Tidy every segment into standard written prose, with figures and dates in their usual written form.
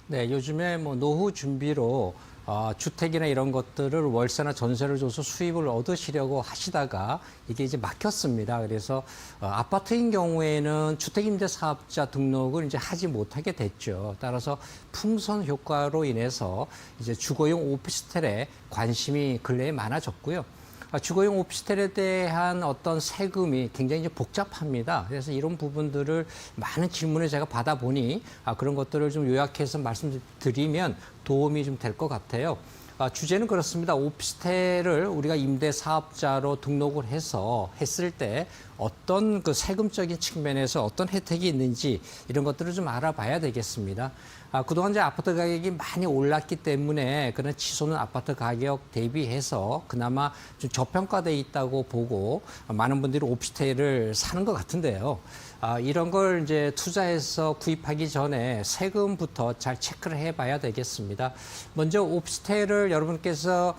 네, 요즘에 뭐 노후 준비로 주택이나 이런 것들을 월세나 전세를 줘서 수입을 얻으시려고 하시다가 이게 이제 막혔습니다. 그래서 아파트인 경우에는 주택임대사업자 등록을 이제 하지 못하게 됐죠. 따라서 풍선 효과로 인해서 이제 주거용 오피스텔에 관심이 근래에 많아졌고요. 주거용 오피스텔에 대한 어떤 세금이 굉장히 이제 복잡합니다. 그래서 이런 부분들을 많은 질문을 제가 받아보니 그런 것들을 좀 요약해서 말씀드리면 도움이 좀 될 것 같아요. 주제는 그렇습니다. 오피스텔을 우리가 임대사업자로 등록을 했을 때 어떤 그 세금적인 측면에서 어떤 혜택이 있는지 이런 것들을 좀 알아봐야 되겠습니다. 그동안 이제 아파트 가격이 많이 올랐기 때문에 그런 치솟는 아파트 가격 대비해서 그나마 좀 저평가돼 있다고 보고 많은 분들이 오피스텔을 사는 것 같은데요. 이런 걸 이제 투자해서 구입하기 전에 세금부터 잘 체크를 해봐야 되겠습니다. 먼저 오피스텔을 여러분께서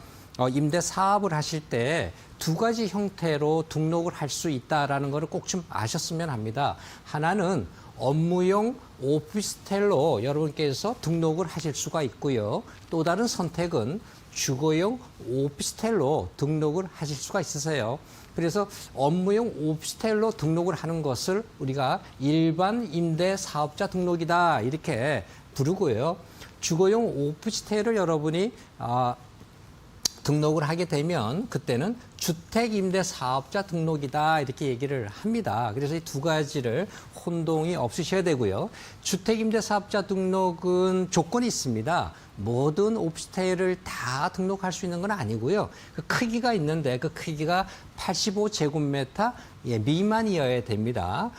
임대 사업을 하실 때 두 가지 형태로 등록을 할 수 있다라는 것을 꼭 좀 아셨으면 합니다. 하나는 업무용 오피스텔로 여러분께서 등록을 하실 수가 있고요. 또 다른 선택은 주거용 오피스텔로 등록을 하실 수가 있으세요. 그래서 업무용 오피스텔로 등록을 하는 것을 우리가 일반 임대 사업자 등록이다 이렇게 부르고요. 주거용 오피스텔을 여러분이 등록을 하게 되면 그때는 주택임대사업자 등록이다 이렇게 얘기를 합니다. 그래서 이 두 가지를 혼동이 없으셔야 되고요. 주택임대사업자 등록은 조건이 있습니다. 모든 오피스텔을 다 등록할 수 있는 건 아니고요. 그 크기가 있는데 그 크기가 85제곱미터 미만이어야 됩니다.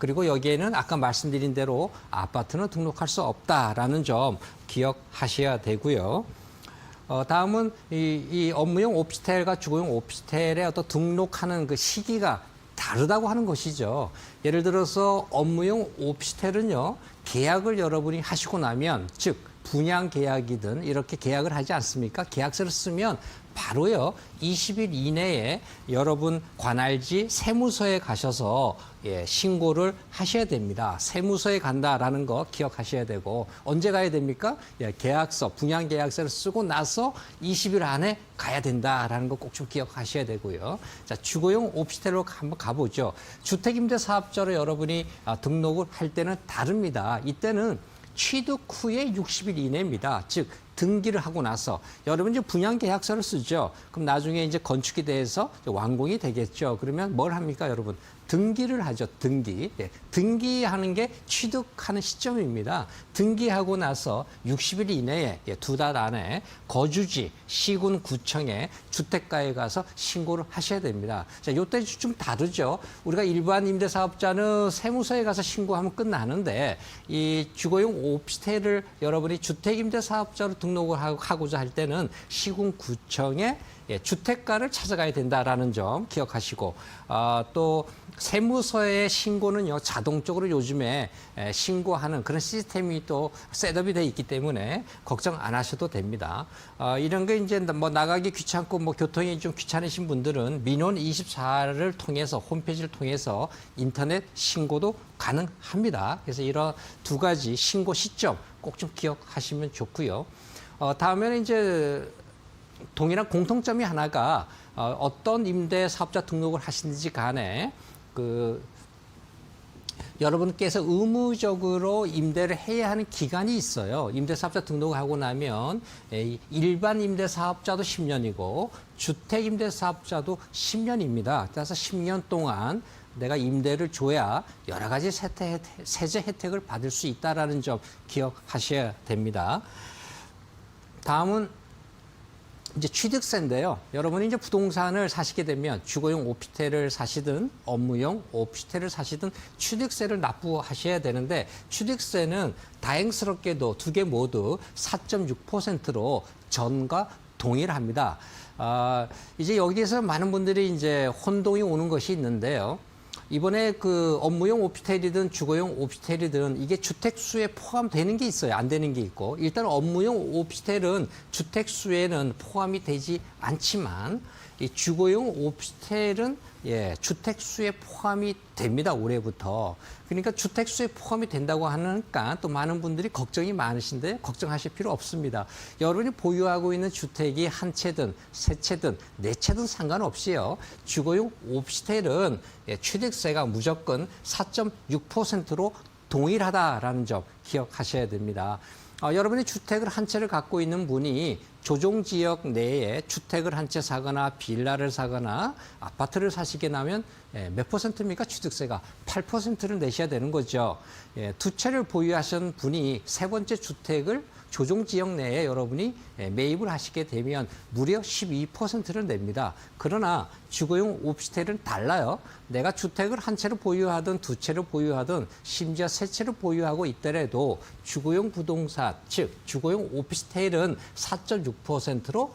그리고 여기에는 아까 말씀드린 대로 아파트는 등록할 수 없다라는 점 기억하셔야 되고요. 다음은 이 업무용 오피스텔과 주거용 오피스텔에 어떤 등록하는 그 시기가 다르다고 하는 것이죠. 예를 들어서 업무용 오피스텔은요, 계약을 여러분이 하시고 나면, 즉, 분양 계약이든 이렇게 계약을 하지 않습니까? 계약서를 쓰면 바로요, 20일 이내에 여러분 관할지 세무서에 가셔서 신고를 하셔야 됩니다. 세무서에 간다라는 거 기억하셔야 되고, 언제 가야 됩니까? 계약서, 분양 계약서를 쓰고 나서 20일 안에 가야 된다라는 거 꼭 좀 기억하셔야 되고요. 자, 주거용 오피스텔로 한번 가보죠. 주택임대사업자로 여러분이 등록을 할 때는 다릅니다. 이때는 취득 후에 60일 이내입니다. 즉, 등기를 하고 나서 여러분 이제 분양 계약서를 쓰죠. 그럼 나중에 이제 건축이 돼서 완공이 되겠죠. 그러면 뭘 합니까, 여러분? 등기를 하죠. 등기. 등기하는 게 취득하는 시점입니다. 등기하고 나서 60일 이내에 두 달 안에 거주지 시군 구청에 주택가에 가서 신고를 하셔야 됩니다. 자, 요때 좀 다르죠. 우리가 일반 임대사업자는 세무서에 가서 신고하면 끝나는데 이 주거용 오피스텔을 여러분이 주택임대사업자로 등록을 하고자 할 때는 시군 구청에 주택가를 찾아가야 된다라는 점 기억하시고 또 세무서의 신고는요 자동적으로 요즘에 신고하는 그런 시스템이 또 셋업이 돼 있기 때문에 걱정 안 하셔도 됩니다. 이런 게 이제 뭐 나가기 귀찮고 뭐 교통이 좀 귀찮으신 분들은 민원 24를 통해서 홈페이지를 통해서 인터넷 신고도 가능합니다. 그래서 이런 두 가지 신고 시점 꼭 좀 기억하시면 좋고요. 다음에는 이제 동일한 공통점이 하나가 어떤 임대사업자 등록을 하시는지 간에 여러분께서 의무적으로 임대를 해야 하는 기간이 있어요. 임대사업자 등록을 하고 나면 일반 임대사업자도 10년이고 주택임대사업자도 10년입니다. 따라서 10년 동안 내가 임대를 줘야 여러 가지 세제 혜택을 받을 수 있다는 점 기억하셔야 됩니다. 다음은 이제 취득세인데요. 여러분이 이제 부동산을 사시게 되면 주거용 오피스텔을 사시든 업무용 오피스텔을 사시든 취득세를 납부하셔야 되는데 취득세는 다행스럽게도 두 개 모두 4.6%로 전과 동일합니다. 이제 여기에서 많은 분들이 이제 혼동이 오는 것이 있는데요. 이번에 그 업무용 오피스텔이든 주거용 오피스텔이든 이게 주택수에 포함되는 게 있어요. 안 되는 게 있고. 일단 업무용 오피스텔은 주택수에는 포함이 되지 않지만 이 주거용 오피스텔은 주택 수에 포함이 됩니다. 올해부터. 그러니까 주택 수에 포함이 된다고 하니까 또 많은 분들이 걱정이 많으신데 걱정하실 필요 없습니다. 여러분이 보유하고 있는 주택이 한 채든 세 채든 네 채든 상관없이요. 주거용 오피스텔은 취득세가 무조건 4.6%로 동일하다라는 점 기억하셔야 됩니다. 여러분이 주택을 한 채를 갖고 있는 분이 조정 지역 내에 주택을 한 채 사거나 빌라를 사거나 아파트를 사시게 되면 몇 퍼센트입니까? 취득세가 8%를 내셔야 되는 거죠. 두 채를 보유하신 분이 세 번째 주택을 조정 지역 내에 여러분이 매입을 하시게 되면 무려 12%를 냅니다. 그러나 주거용 오피스텔은 달라요. 내가 주택을 한 채를 보유하든 두 채를 보유하든 심지어 세 채를 보유하고 있더라도 주거용 부동산, 즉 주거용 오피스텔은 4.6%로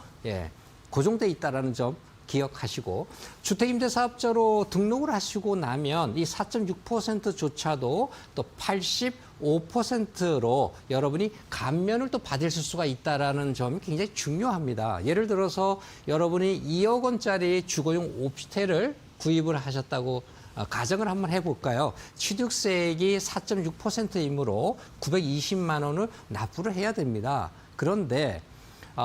고정돼 있다는 점 기억하시고 주택임대사업자로 등록을 하시고 나면 이 4.6%조차도 또 85%로 여러분이 감면을 또 받으실 수가 있다는 점이 굉장히 중요합니다. 예를 들어서 여러분이 2억 원짜리 주거용 오피스텔을 구입을 하셨다고 가정을 한번 해볼까요? 취득세액이 4.6%이므로 920만 원을 납부를 해야 됩니다. 그런데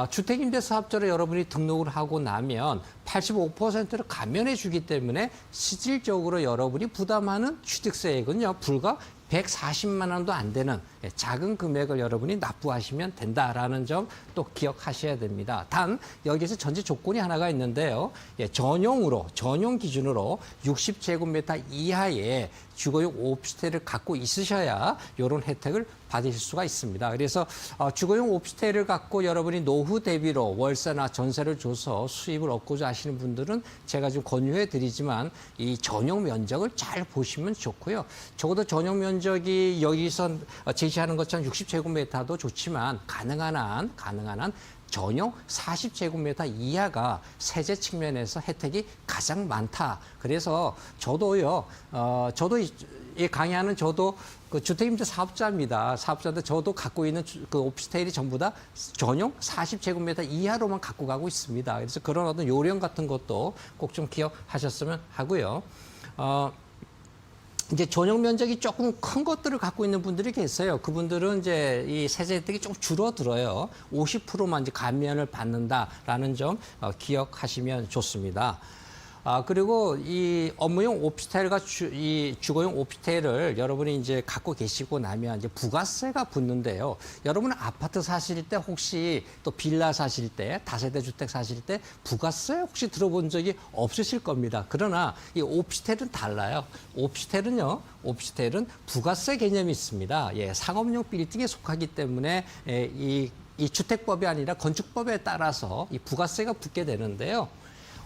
주택임대사업자로 여러분이 등록을 하고 나면 85%를 감면해 주기 때문에 실질적으로 여러분이 부담하는 취득세액은요, 불과 140만 원도 안 되는 작은 금액을 여러분이 납부하시면 된다라는 점 또 기억하셔야 됩니다. 단 여기서 전제 조건이 하나가 있는데요. 전용 기준으로 60제곱미터 이하의 주거용 오피스텔을 갖고 있으셔야 이런 혜택을 받으실 수가 있습니다. 그래서 주거용 오피스텔을 갖고 여러분이 노후 대비로 월세나 전세를 줘서 수입을 얻고자 하시는 분들은 제가 좀 권유해 드리지만 이 전용 면적을 잘 보시면 좋고요. 적어도 전용 면적이 여기서 제시하는 것처럼 60제곱미터도 좋지만 가능한 한 전용 40제곱미터 이하가 세제 측면에서 혜택이 가장 많다. 그래서 저도요, 저도 이 강의하는 저도 그 주택임대 사업자입니다. 사업자인데 저도 갖고 있는 그 오피스텔이 전부 다 전용 40제곱미터 이하로만 갖고 가고 있습니다. 그래서 그런 어떤 요령 같은 것도 꼭 좀 기억하셨으면 하고요. 이제 전용 면적이 조금 큰 것들을 갖고 있는 분들이 계세요. 그분들은 이제 이 세제 혜택이 좀 줄어들어요. 50%만 이제 감면을 받는다라는 점 기억하시면 좋습니다. 그리고 이 업무용 오피스텔과 이 주거용 오피스텔을 여러분이 이제 갖고 계시고 나면 이제 부가세가 붙는데요. 여러분 아파트 사실 때 혹시 또 빌라 사실 때 다세대 주택 사실 때 부가세 혹시 들어본 적이 없으실 겁니다. 그러나 이 오피스텔은 달라요. 오피스텔은 부가세 개념이 있습니다. 상업용 빌딩에 속하기 때문에 이 주택법이 아니라 건축법에 따라서 이 부가세가 붙게 되는데요.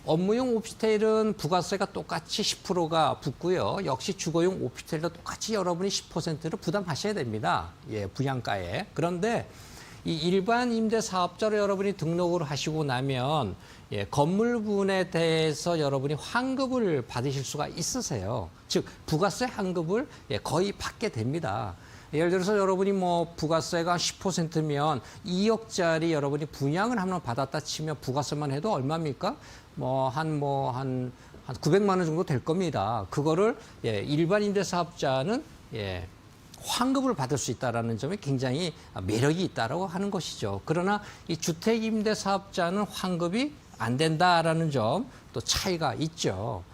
업무용 오피스텔은 부가세가 똑같이 10%가 붙고요. 역시 주거용 오피스텔도 똑같이 여러분이 10%를 부담하셔야 됩니다. 분양가에. 그런데 이 일반 임대 사업자로 여러분이 등록을 하시고 나면 건물분에 대해서 여러분이 환급을 받으실 수가 있으세요. 즉 부가세 환급을 거의 받게 됩니다. 예를 들어서 여러분이 뭐 부가세가 10%면 2억짜리 여러분이 분양을 한번 받았다 치면 부가세만 해도 얼마입니까? 한 900만 원 정도 될 겁니다. 그거를 일반 임대사업자는 환급을 받을 수 있다는 점에 굉장히 매력이 있다라고 하는 것이죠. 그러나 이 주택임대사업자는 환급이 안 된다라는 점 또 차이가 있죠.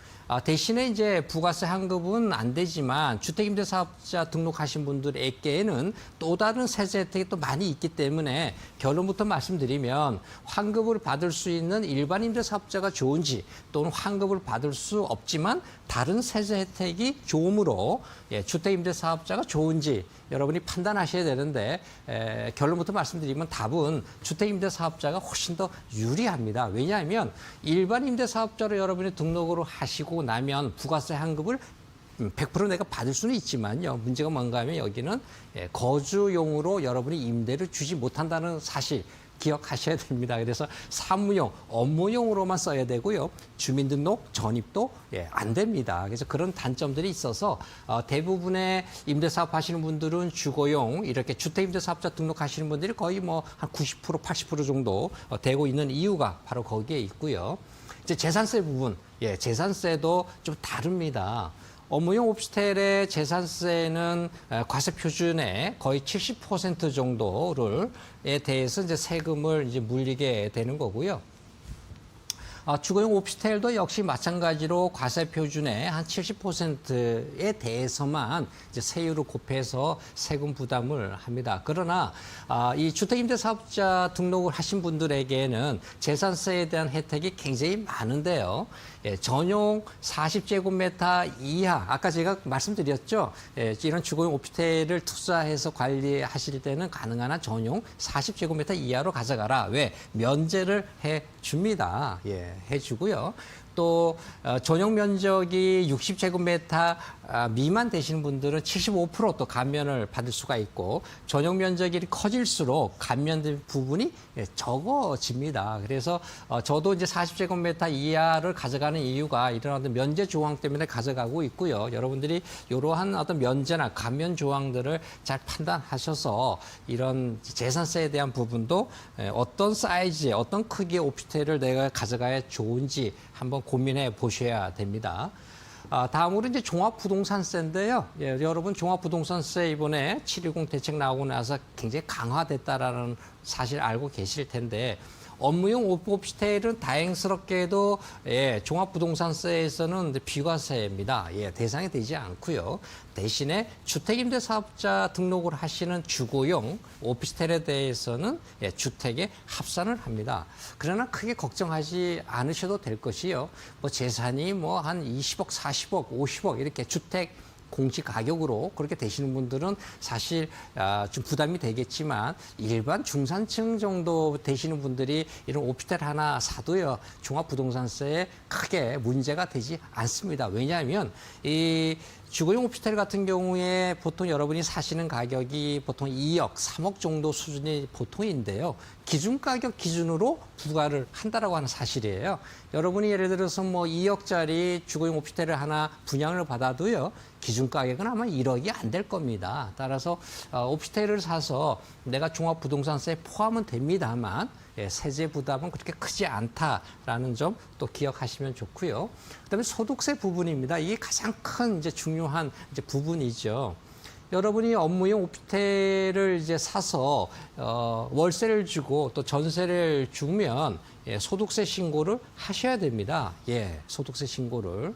대신에 이제 부가세 환급은 안 되지만 주택임대사업자 등록하신 분들에게는 또 다른 세제 혜택이 또 많이 있기 때문에 결론부터 말씀드리면 환급을 받을 수 있는 일반 임대사업자가 좋은지 또는 환급을 받을 수 없지만 다른 세제 혜택이 좋으므로 주택임대사업자가 좋은지 여러분이 판단하셔야 되는데 결론부터 말씀드리면 답은 주택임대사업자가 훨씬 더 유리합니다. 왜냐하면 일반 임대사업자로 여러분이 등록을 하시고 나면 부가세 환급을 100% 내가 받을 수는 있지만요. 문제가 뭔가 하면 여기는 거주용으로 여러분이 임대를 주지 못한다는 사실 기억하셔야 됩니다. 그래서 사무용, 업무용으로만 써야 되고요. 주민등록, 전입도 안 됩니다. 그래서 그런 단점들이 있어서 대부분의 임대사업 하시는 분들은 주거용, 이렇게 주택임대사업자 등록하시는 분들이 거의 한 90%, 80% 정도 되고 있는 이유가 바로 거기에 있고요. 이제 재산세 부분, 재산세도 좀 다릅니다. 업무용 오피스텔의 재산세는 과세 표준의 거의 70% 정도를에 대해서 이제 세금을 이제 물리게 되는 거고요. 주거용 오피스텔도 역시 마찬가지로 과세 표준의 한 70%에 대해서만 이제 세율을 곱해서 세금 부담을 합니다. 그러나 이 주택임대사업자 등록을 하신 분들에게는 재산세에 대한 혜택이 굉장히 많은데요. 전용 40제곱미터 이하, 아까 제가 말씀드렸죠. 이런 주거용 오피스텔을 투자해서 관리하실 때는 가능한 한 전용 40제곱미터 이하로 가져가라. 왜? 면제를 해줍니다. 해주고요. 또 전용 면적이 60제곱미터 미만 되시는 분들은 75%또 감면을 받을 수가 있고, 전용 면적이 커질수록 감면된 부분이 적어집니다. 그래서 저도 이제 40제곱미터 이하를 가져가는 이유가 이런 어떤 면제 조항 때문에 가져가고 있고요. 여러분들이 이러한 어떤 면제나 감면 조항들을 잘 판단하셔서 이런 재산세에 대한 부분도 어떤 사이즈의 어떤 크기의 오피스텔을 내가 가져가야 좋은지 한번 고민해 보셔야 됩니다. 다음으로 이제 종합부동산세인데요. 여러분 종합부동산세 이번에 7.10 대책 나오고 나서 굉장히 강화됐다라는 사실 알고 계실 텐데, 업무용 오피스텔은 다행스럽게도 종합부동산세에서는 비과세입니다. 대상이 되지 않고요. 대신에 주택임대사업자 등록을 하시는 주거용 오피스텔에 대해서는 주택에 합산을 합니다. 그러나 크게 걱정하지 않으셔도 될 것이요. 뭐 재산이 뭐 한 20억, 40억, 50억 이렇게 주택 공시 가격으로 그렇게 되시는 분들은 사실 좀 부담이 되겠지만, 일반 중산층 정도 되시는 분들이 이런 오피스텔 하나 사도요, 종합부동산세에 크게 문제가 되지 않습니다. 왜냐하면 이 주거용 오피스텔 같은 경우에 보통 여러분이 사시는 가격이 보통 2억, 3억 정도 수준이 보통인데요. 기준 가격 기준으로 부과를 한다라고 하는 사실이에요. 여러분이 예를 들어서 뭐 2억짜리 주거용 오피스텔을 하나 분양을 받아도요, 기준 가격은 아마 1억이 안 될 겁니다. 따라서 오피스텔을 사서 내가 종합부동산세에 포함은 됩니다만 세제 부담은 그렇게 크지 않다라는 점 또 기억하시면 좋고요. 그다음에 소득세 부분입니다. 이게 가장 큰 이제 중요한 이제 부분이죠. 여러분이 업무용 오피스텔을 이제 사서 월세를 주고 또 전세를 주면 소득세 신고를 하셔야 됩니다. 소득세 신고를.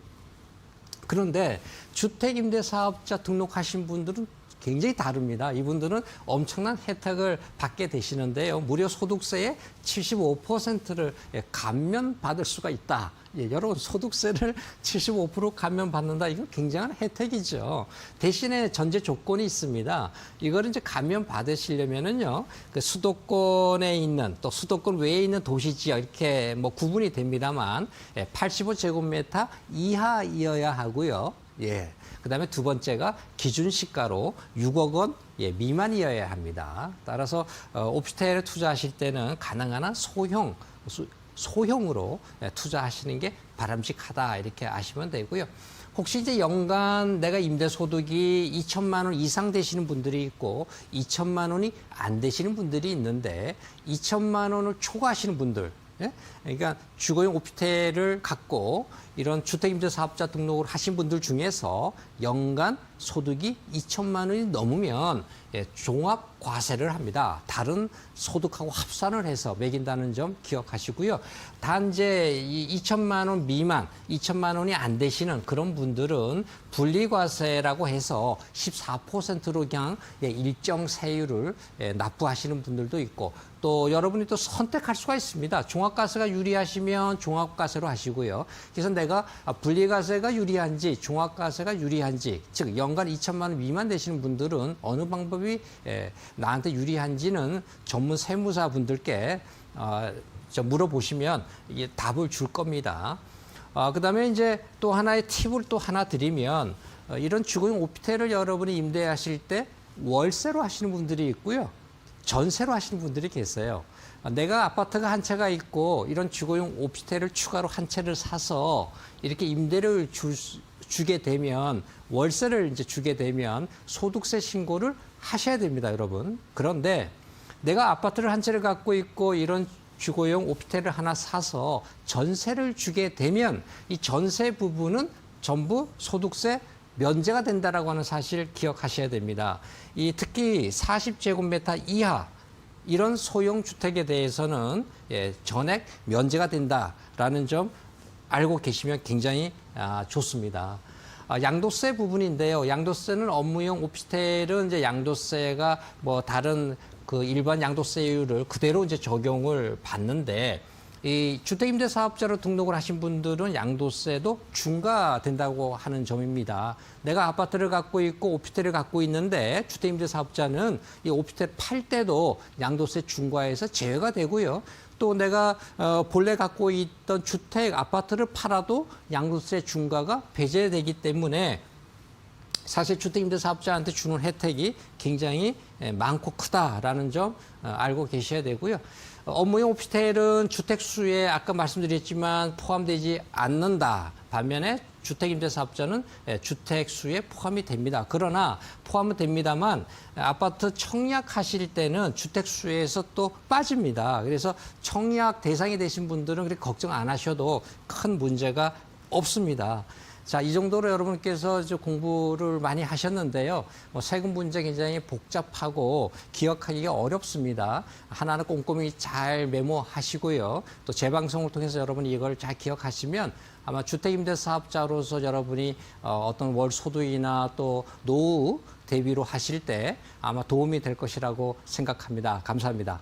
그런데 주택임대사업자 등록하신 분들은 굉장히 다릅니다. 이분들은 엄청난 혜택을 받게 되시는데요. 무려 소득세의 75%를 감면받을 수가 있다. 여러분 소득세를 75% 감면받는다. 이거 굉장한 혜택이죠. 대신에 전제 조건이 있습니다. 이걸 이제 감면 받으시려면은요, 그 수도권에 있는 또 수도권 외에 있는 도시 지역 이렇게 뭐 구분이 됩니다만 85제곱미터 이하이어야 하고요. 그다음에 두 번째가 기준 시가로 6억 원 미만이어야 합니다. 따라서 오피스텔에 투자하실 때는 가능한 한 소형으로 투자하시는 게 바람직하다 이렇게 아시면 되고요. 혹시 이제 연간 내가 임대 소득이 2천만 원 이상 되시는 분들이 있고 2천만 원이 안 되시는 분들이 있는데, 2천만 원을 초과하시는 분들, 그러니까 주거용 오피스텔을 갖고 이런 주택임대사업자 등록을 하신 분들 중에서 연간 소득이 2천만 원이 넘으면 종합과세를 합니다. 다른 소득하고 합산을 해서 매긴다는 점 기억하시고요. 단지 이 2천만 원 미만, 2천만 원이 안 되시는 그런 분들은 분리과세라고 해서 14%로 그냥 일정 세율을 납부하시는 분들도 있고, 또 여러분이 또 선택할 수가 있습니다. 종합과세가 유리하시면 종합과세로 하시고요. 그래서 내가 분리과세가 유리한지 종합과세가 유리한지, 즉 연간 2천만 원 미만 되시는 분들은 어느 방법이 나한테 유리한지는 전문 세무사 분들께 물어보시면 답을 줄 겁니다. 그다음에 이제 또 하나의 팁을 또 하나 드리면, 이런 주거용 오피스텔을 여러분이 임대하실 때 월세로 하시는 분들이 있고요, 전세로 하시는 분들이 계세요. 내가 아파트가 한 채가 있고 이런 주거용 오피스텔을 추가로 한 채를 사서 이렇게 임대를 주게 되면, 월세를 이제 주게 되면 소득세 신고를 하셔야 됩니다, 여러분. 그런데 내가 아파트를 한 채를 갖고 있고 이런 주거용 오피스텔을 하나 사서 전세를 주게 되면 이 전세 부분은 전부 소득세 면제가 된다라고 하는 사실 기억하셔야 됩니다. 이 특히 40제곱미터 이하 이런 소형 주택에 대해서는 전액 면제가 된다라는 점 알고 계시면 굉장히 좋습니다. 양도세 부분인데요. 양도세는 업무용 오피스텔은 이제 양도세가 뭐 다른 그 일반 양도세율을 그대로 이제 적용을 받는데 이 주택임대사업자로 등록을 하신 분들은 양도세도 중과된다고 하는 점입니다. 내가 아파트를 갖고 있고 오피스텔을 갖고 있는데 주택임대사업자는 이 오피스텔 팔 때도 양도세 중과에서 제외가 되고요. 또 내가 본래 갖고 있던 주택 아파트를 팔아도 양도세 중과가 배제되기 때문에 사실 주택임대사업자한테 주는 혜택이 굉장히 많고 크다라는 점 알고 계셔야 되고요. 업무용 오피스텔은 주택수에 아까 말씀드렸지만 포함되지 않는다. 반면에 주택임대사업자는 주택수에 포함이 됩니다. 그러나 포함은 됩니다만 아파트 청약하실 때는 주택수에서 또 빠집니다. 그래서 청약 대상이 되신 분들은 그렇게 걱정 안 하셔도 큰 문제가 없습니다. 자, 이 정도로 여러분께서 공부를 많이 하셨는데요. 세금 문제 굉장히 복잡하고 기억하기가 어렵습니다. 하나는 꼼꼼히 잘 메모하시고요. 또 재방송을 통해서 여러분이 이걸 잘 기억하시면 아마 주택임대사업자로서 여러분이 어떤 월 소득이나 또 노후 대비로 하실 때 아마 도움이 될 것이라고 생각합니다. 감사합니다.